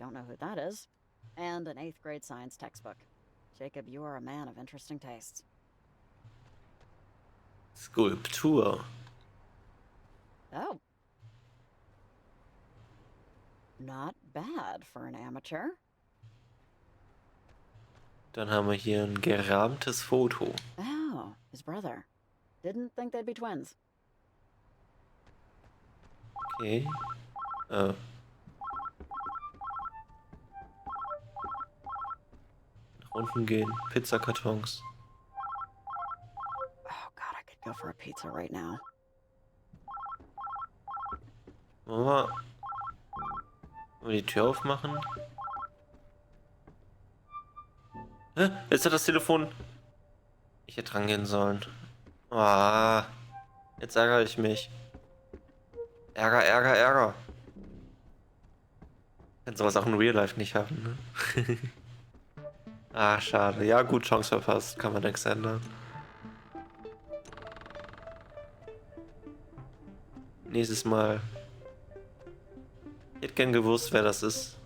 don't know who that is, and an 8th grade science textbook. Jacob, you are a man of interesting tastes. Skulptur. Oh. Not bad for an amateur. Dann haben wir hier ein gerahmtes Foto. Oh, his brother. Didn't think they'd be twins. Okay. Nach unten gehen. Pizzakartons. Oh god, I could go for a pizza right now. Wollen wir die Tür aufmachen? Hä? Jetzt hat das Telefon... Ich hätte rangehen sollen. Ah, jetzt ärgere ich mich. Ärger, Ärger, Ärger. Kann sowas auch in Real Life nicht haben, ne? Ah, schade. Ja, gut, Chance verpasst. Kann man nichts ändern. Nächstes Mal. Ich hätte gern gewusst, wer das ist.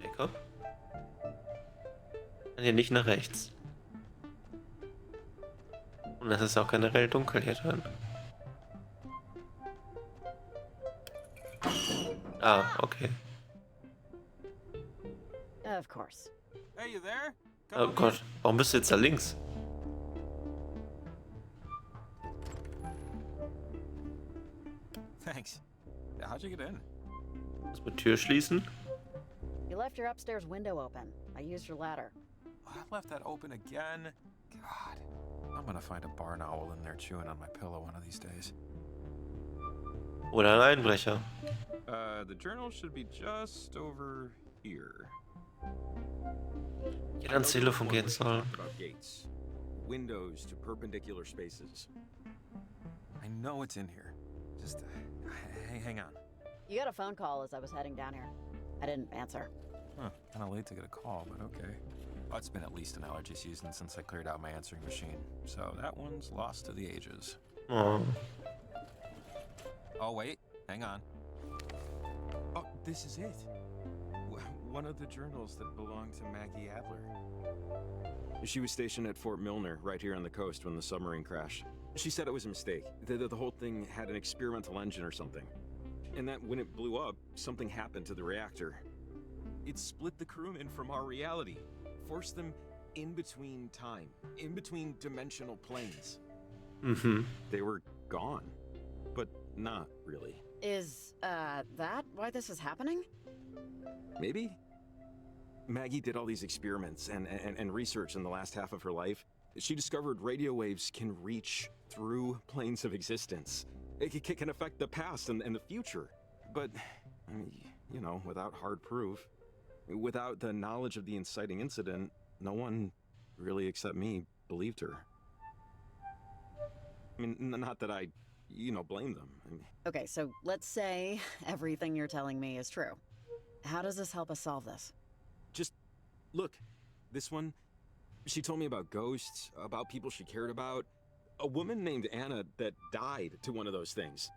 Jacob? Hier nicht nach rechts. Und es ist auch generell dunkel hier drin. Ah, okay. Of course. Hey, you there? Oh Gott, warum bist du jetzt da links? Thanks. How'd you get in? Muss man Tür schließen? You left your upstairs window open. I used your ladder. I left that open again. God. I'm gonna find a barn owl in there chewing on my pillow one of these days. Oder ein Einbrecher? The journal should be just over here. Ich hätte ans Telefon gehen sollen. About gates. Windows to perpendicular spaces. I know it's in here. Just hang on. You got a phone call as I was heading down here. I didn't answer. Huh, kinda late to get a call, but okay. Well, it's been at least an allergy season since I cleared out my answering machine, so that one's lost to the ages. Oh. Oh, wait, hang on. Oh, this is it. One of the journals that belonged to Maggie Adler. She was stationed at Fort Milner, right here on the coast when the submarine crashed. She said it was a mistake, that the whole thing had an experimental engine or something. And that when it blew up, something happened to the reactor. It split the crewmen from our reality, forced them in between time, in between dimensional planes. Mm-hmm. They were gone, but not really. Is, that why this is happening? Maybe? Maggie did all these experiments and research in the last half of her life. She discovered radio waves can reach through planes of existence. It can affect the past and the future. But, I mean, you know, without hard proof, without the knowledge of the inciting incident, no one, really except me, believed her. I mean, not that I, blame them. I mean, Okay, so let's say everything you're telling me is true. How does this help us solve this? just look, this one, she told me about ghosts, about people she cared about. A woman named Anna that died to one of those things.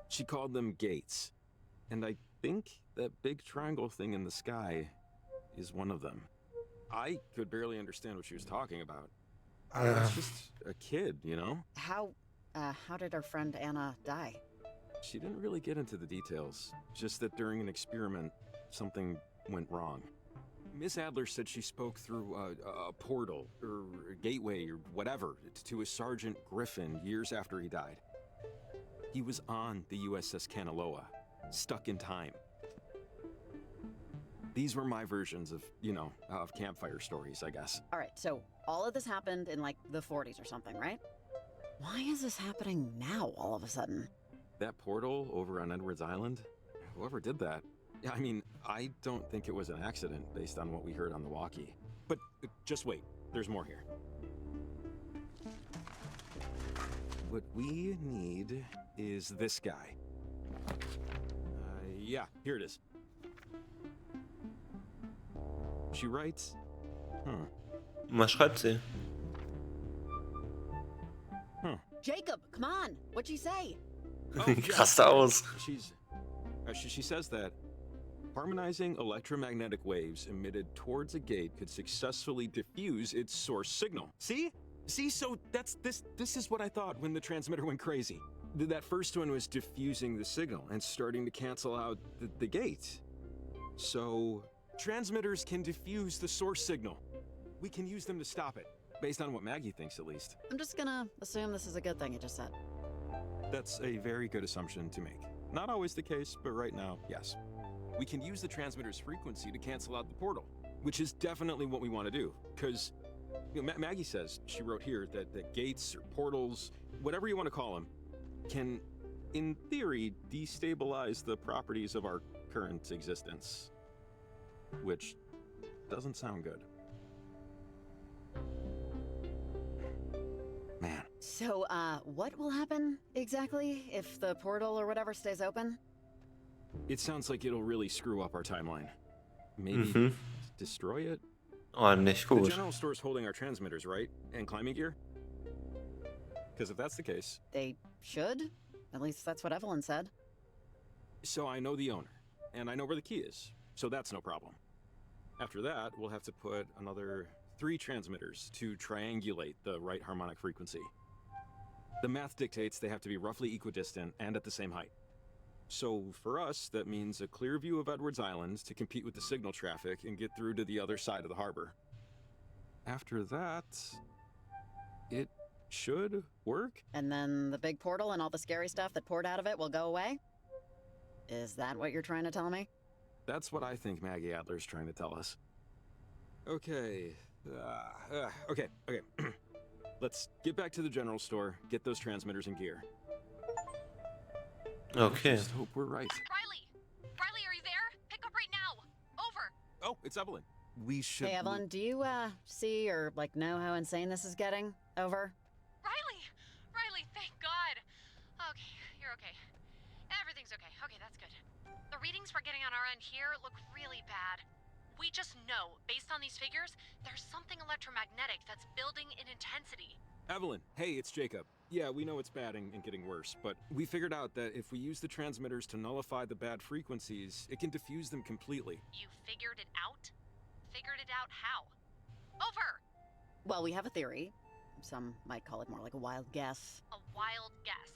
She called them gates. And I think that big triangle thing in the sky is one of them. I could barely understand what she was talking about. I was just a kid, you know? How did our friend Anna die? She didn't really get into the details, just that during an experiment, something went wrong. Miss Adler said she spoke through a portal, or a gateway, or whatever, to a Sergeant Griffin years after he died. He was on the USS Kanaloa, stuck in time. These were my versions of, of campfire stories, I guess. All right, so all of this happened in like the 40s or something, right? Why is this happening now all of a sudden? That portal over on Edwards Island? Whoever did that, I mean, I don't think it was an accident based on what we heard on the walkie. But just wait, there's more here. What we need is this guy. Yeah, here it is. She writes, Was schreibt sie? Jacob, come on! What'd she say? Krass aus. She says that harmonizing electromagnetic waves emitted towards a gate could successfully diffuse its source signal. See? So this is what I thought when the transmitter went crazy. That first one was diffusing the signal and starting to cancel out the gate. So transmitters can diffuse the source signal. We can use them to stop it, based on what Maggie thinks at least. I'm just gonna assume this is a good thing you just said. That's a very good assumption to make. Not always the case, but right now, yes. We can use the transmitter's frequency to cancel out the portal, which is definitely what we want to do, because Maggie says, she wrote here, that gates or portals, whatever you want to call them, can, in theory, destabilize the properties of our current existence. Which doesn't sound good. Man. So, what will happen exactly if the portal or whatever stays open? It sounds like it'll really screw up our timeline. Maybe destroy it? Oh, nicht The gut. general store's holding our transmitters, right? And climbing gear? Because if that's the case... They should? At least that's what Evelyn said. So I know the owner, and I know where the key is, so that's no problem. After that, we'll have to put another 3 transmitters to triangulate the right harmonic frequency. The math dictates they have to be roughly equidistant and at the same height. So for us, that means a clear view of Edwards Island to compete with the signal traffic and get through to the other side of the harbor. After that, it should work. And then the big portal and all the scary stuff that poured out of it will go away? Is that what you're trying to tell me? That's what I think Maggie Adler's trying to tell us. Okay. Okay. Let's get back to the general store, get those transmitters in gear. Okay. Just hope we're right. Riley, are you there? Pick up right now. Over. Oh, it's Evelyn. We should... Hey, Evelyn, do you, see or, like, know how insane this is getting? Over? Riley, thank God. Okay, you're okay. Everything's okay. Okay, that's good. The readings we're getting on our end here look really bad. We just know, based on these figures, there's something electromagnetic that's building in intensity. Evelyn, hey, it's Jacob. Yeah, we know it's bad and getting worse, but we figured out that if we use the transmitters to nullify the bad frequencies, it can diffuse them completely. You figured it out? Figured it out how? Over! Well, we have a theory. Some might call it more like a wild guess. A wild guess.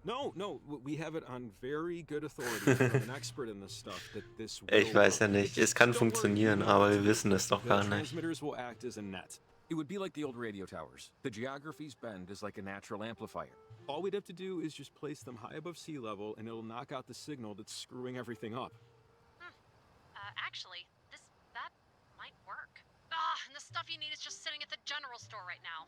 No, we have it on very good authority from an expert in this stuff that this will Ich weiß ja work. nicht. Just Es kann don't worry, funktionieren, we know aber it's wir true. wissen es doch The gar nicht. transmitters will act as a net. It would be like the old radio towers. The geography's bend is like a natural amplifier. All we'd have to do is just place them high above sea level and it'll knock out the signal that's screwing everything up. Actually, that might work. And the stuff you need is just sitting at the general store right now.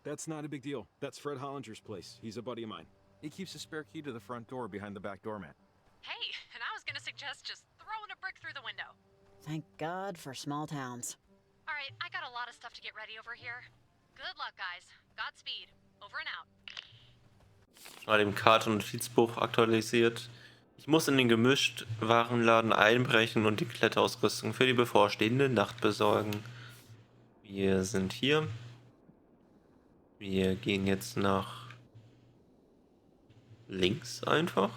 That's not a big deal. That's Fred Hollinger's place. He's a buddy of mine. He keeps a spare key to the front door behind the back doormat. Hey, and I was gonna suggest just throwing a brick through the window. Thank God for small towns. All right, I got a lot of stuff to get ready over here. Good luck, guys. Godspeed. Over and out. Mal dem Karte- und Notizbuch aktualisiert. Ich muss in den Gemischtwarenladen einbrechen und die Kletterausrüstung für die bevorstehende Nacht besorgen. Wir sind hier. Wir gehen jetzt nach links einfach.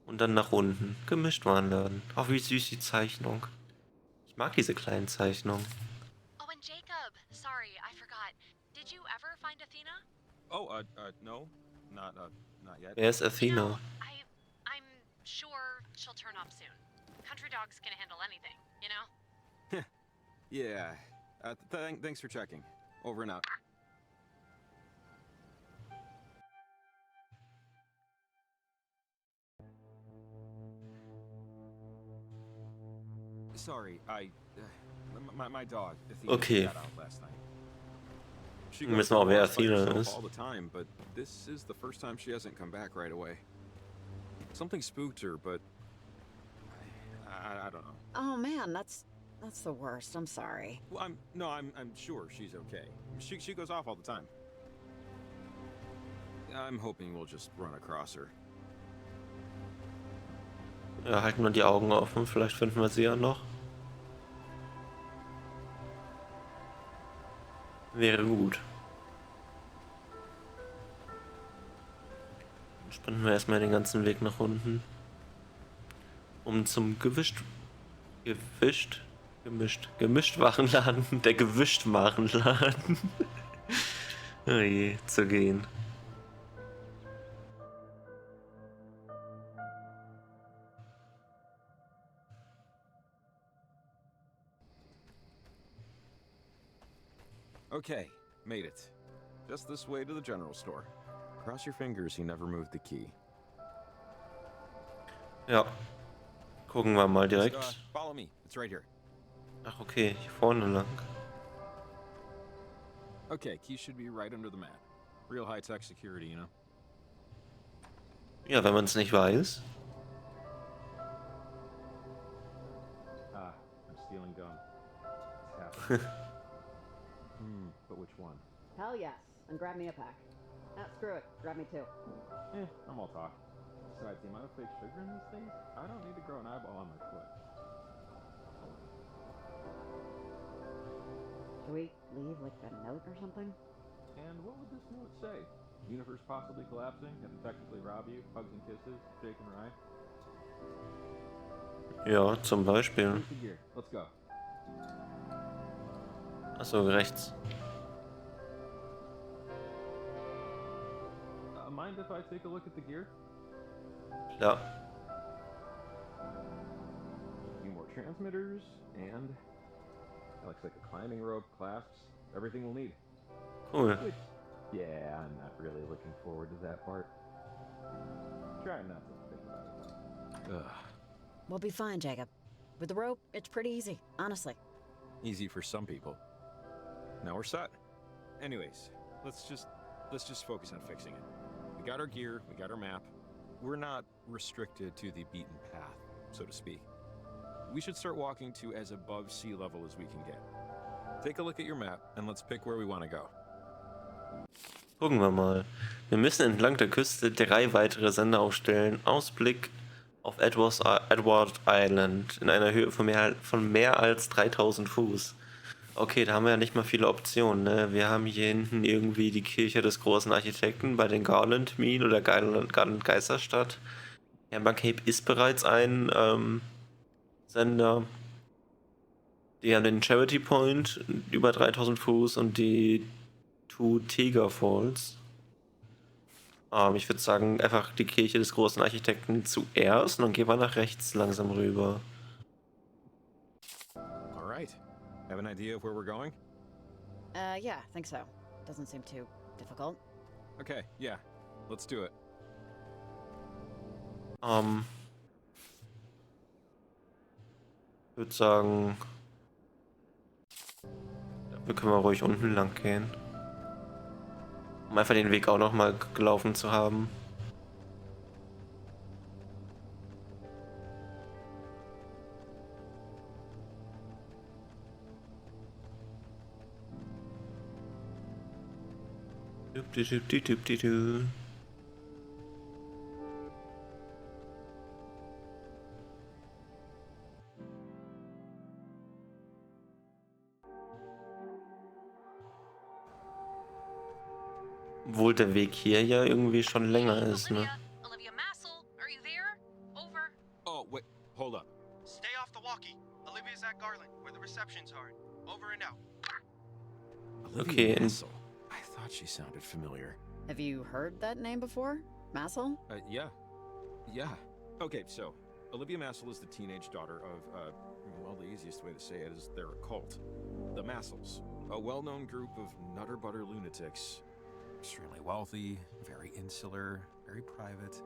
Und dann nach unten. Gemischtwarenladen. Auch wie süß die Zeichnung. Ich mag diese kleinen Zeichnungen. Oh, and Jacob. Sorry, I forgot. Did you ever find Athena? Oh, no. Not yet. Wer ist You Athena? know, I'm sure she'll turn up soon. Country dogs can handle anything, you know? Yeah. Thanks for checking. Over and out. Sorry, my dog, Athena, Okay. got out last night. She Wir goes wissen auch, for wer walks by Athena herself ist. all the time, but this is the first time she hasn't come back right away. Something spooked her, but I don't know. Oh man, that's the worst. I'm sorry. Well, I'm sure she's okay. She goes off all the time. I'm hoping we'll just run across her. Ja, halten wir die Augen offen. Vielleicht finden wir sie ja noch. Wäre gut. Sprinten wir erstmal den ganzen Weg nach unten. Um zum Gemischtwarenladen, der Gewischtwarenladen, oh je, zu gehen. Okay, made it. Just this way to the general store. Cross your fingers he never moved the key. Ja, gucken wir mal Just, direkt. follow me. It's right here. Ach okay, hier vorne lang. Okay, key should be right under the mat. Real high-tech security, you know? Ja, wenn man es nicht weiß. Ah, I'm stealing gum. It's happening. But which one? Hell yes, and grab me a pack. Screw it, grab me two. I'm all talk. Besides, the amount of fake sugar in these things, I don't need to grow an eyeball on my foot. Should we leave like a note or something? And what would this note say? Universe possibly collapsing, and technically rob you, hugs and kisses, Jake and Ryan? Ja, zum Beispiel. Into gear. Let's go. Achso, rechts. Mind if I take a look at the gear? Ja. A few more transmitters, and that looks like a climbing rope, clasps, everything we'll need. Cool. Which, yeah, I'm not really looking forward to that part. Try not to think about it. Ugh. We'll be fine, Jacob. With the rope, it's pretty easy, honestly. Easy for some people. Now we're set. Anyways, let's just focus on fixing it. We got our gear, we got our map. We're not restricted to the beaten path, so to speak. We should start walking to as above sea level as we can get. Take a look at your map and let's pick where we want to go. Gucken wir mal. Wir müssen entlang der Küste 3 weitere Sender aufstellen. Ausblick auf Edward Island in einer Höhe von mehr als 3000 Fuß. Okay, da haben wir ja nicht mal viele Optionen, ne? Wir haben hier hinten irgendwie die Kirche des großen Architekten bei den Garland Minen oder Garland Geisterstadt. Hamburg Cape ist bereits ein Sender. Die haben den Charity Point über 3000 Fuß und die Two Tiger Falls. Ich würde sagen, einfach die Kirche des großen Architekten zuerst und dann gehen wir nach rechts langsam rüber. All right. Have an idea of where we're going? Yeah, I think so. Doesn't seem too difficult. Okay, yeah. Let's do it. Ich würde sagen, wir können ruhig unten lang gehen. Um einfach den Weg auch nochmal gelaufen zu haben. Obwohl der Weg hier ja irgendwie schon länger ist, ne? Olivia Massel, are you there? Over. Oh, wait. Hold up. Stay off the walkie. Olivia's at Garland, where the reception's are. Over and out. Okay, Olivia Massel. I thought she sounded familiar. Have you heard that name before? Massel? Yeah. Yeah. Okay, so Olivia Massel is the teenage daughter of, well, the easiest way to say it is they're a cult. The Massels, a well-known group of nutter-butter lunatics. Extremely wealthy, very insular, very private.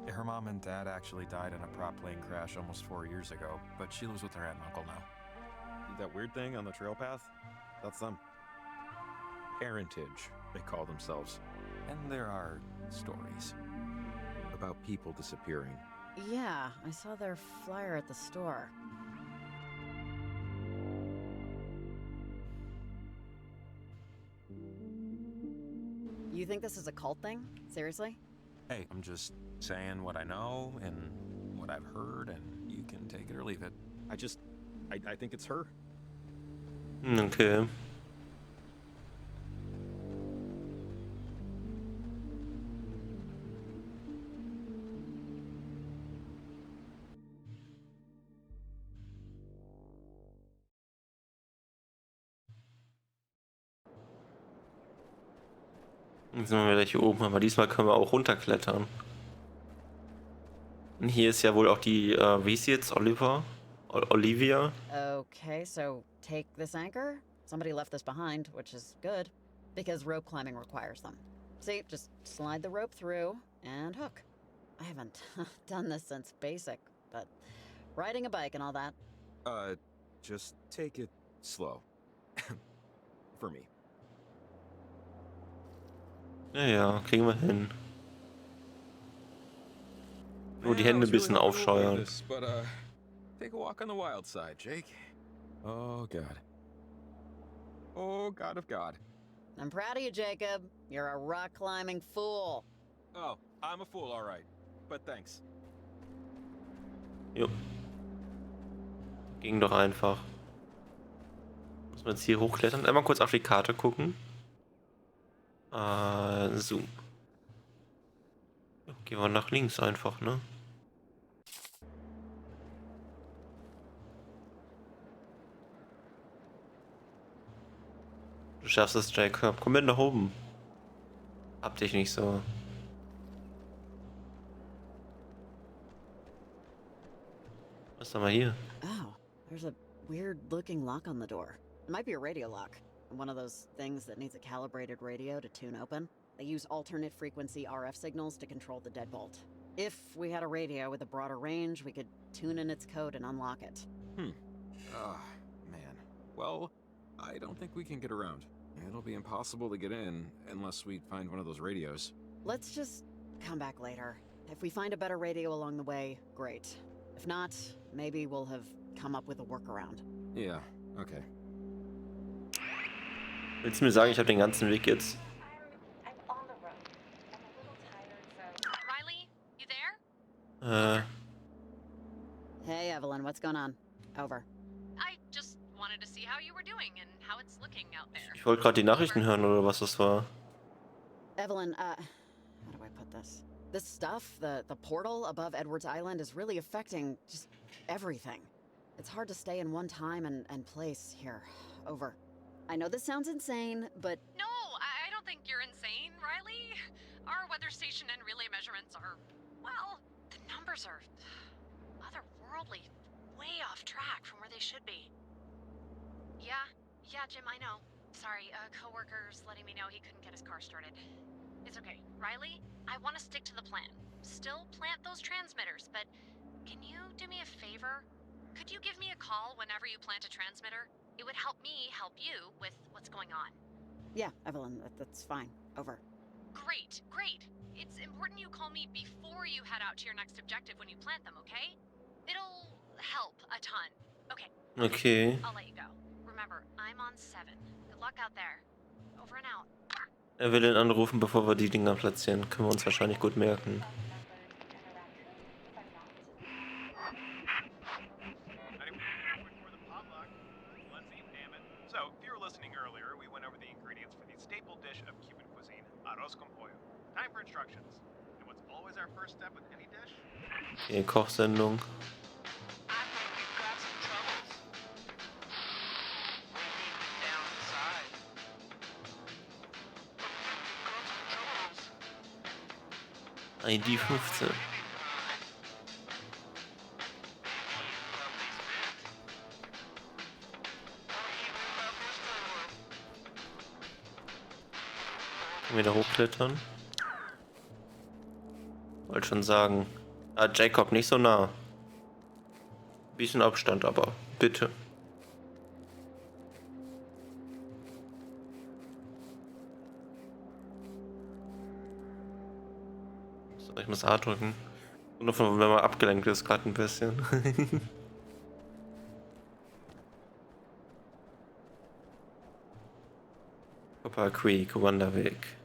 Her mom and dad actually died in a prop plane crash almost 4 years ago, but she lives with her aunt and uncle now. That weird thing on the trail path? That's them. Parentage, they call themselves. And there are stories about people disappearing. Yeah, I saw their flyer at the store. You think this is a cult thing? Seriously? Hey, I'm just saying what I know and what I've heard, and you can take it or leave it. I think it's her. Okay. Jetzt sind wir wieder hier oben, aber diesmal können wir auch runterklettern. Und hier ist ja wohl auch die, wie ist sie jetzt? Olivia? Okay, so take this anchor. Somebody left this behind, which is good, because rope climbing requires them. See, just slide the rope through and hook. I haven't done this since basic, but riding a bike and all that. Just take it slow. For me. Ja, kriegen wir hin. Nur die Man, I Hände was ein bisschen really hoping we'll aufscheuern. leave this, but take a walk on the wild side, Jake. Oh God. Oh God of God. I'm proud of you, Jacob. You're a rock climbing fool. Oh, I'm a fool, all right. But thanks. Jo. Ging doch einfach. Muss man jetzt hier hochklettern? Einmal kurz auf die Karte gucken. So. Ja, gehen wir nach links einfach, ne? Du schaffst es, Jacob. Komm mit nach oben. Hab dich nicht so. Was ist denn mal hier? Oh, there's a weird looking lock on the door. It might be a radio lock. One of those things that needs a calibrated radio to tune open. They use alternate frequency RF signals to control the deadbolt. If we had a radio with a broader range, we could tune in its code and unlock it. Ah, man. Well, I don't think we can get around. It'll be impossible to get in unless we find one of those radios. Let's just come back later. If we find a better radio along the way, great. If not, maybe we'll have come up with a workaround. Yeah, okay. Willst du mir sagen, ich habe den ganzen Weg jetzt? I'm on the road. I'm a little tired, so. Riley, you there? Hey, Evelyn, what's going on? Over. I just wanted to see how you were doing and how it's looking out there. Ich wollte gerade die Nachrichten hören oder was das war. Evelyn, how do I put this? This stuff, the portal above Edwards Island is really affecting just everything. It's hard to stay in one time and place here. Over. I know this sounds insane, but... No, I don't think you're insane, Riley. Our weather station and relay measurements are, well, the numbers are otherworldly, way off track from where they should be. Yeah, Jim, I know. Sorry, a coworker's letting me know he couldn't get his car started. It's okay. Riley, I want to stick to the plan. Still plant those transmitters, but can you do me a favor? Could you give me a call whenever you plant a transmitter? It would help me help you with what's going on. Yeah, Evelyn, that's fine. Over. Great. It's important you call me before you head out to your next objective when you plant them, okay? It'll help a ton. Okay. Okay. I'll let you go. Remember, I'm on 7. Good luck out there. Over and out. Er will ihn anrufen, bevor wir die Dinger platzieren. Können wir uns wahrscheinlich gut merken. So, if you were listening earlier, we went over the ingredients for the staple dish of Cuban cuisine, arroz con pollo. Time for instructions. And what's always our first step with any dish? Okay, Kochsendung. I think we've got some troubles. We need to downside. ID 15. Wieder hochklettern. Wollte schon sagen. Ah, Jacob, nicht so nah. Bisschen Abstand, aber bitte. So, ich muss A drücken. Und nur von, wenn man abgelenkt ist, gerade ein bisschen. Papa Creek, Wanderweg.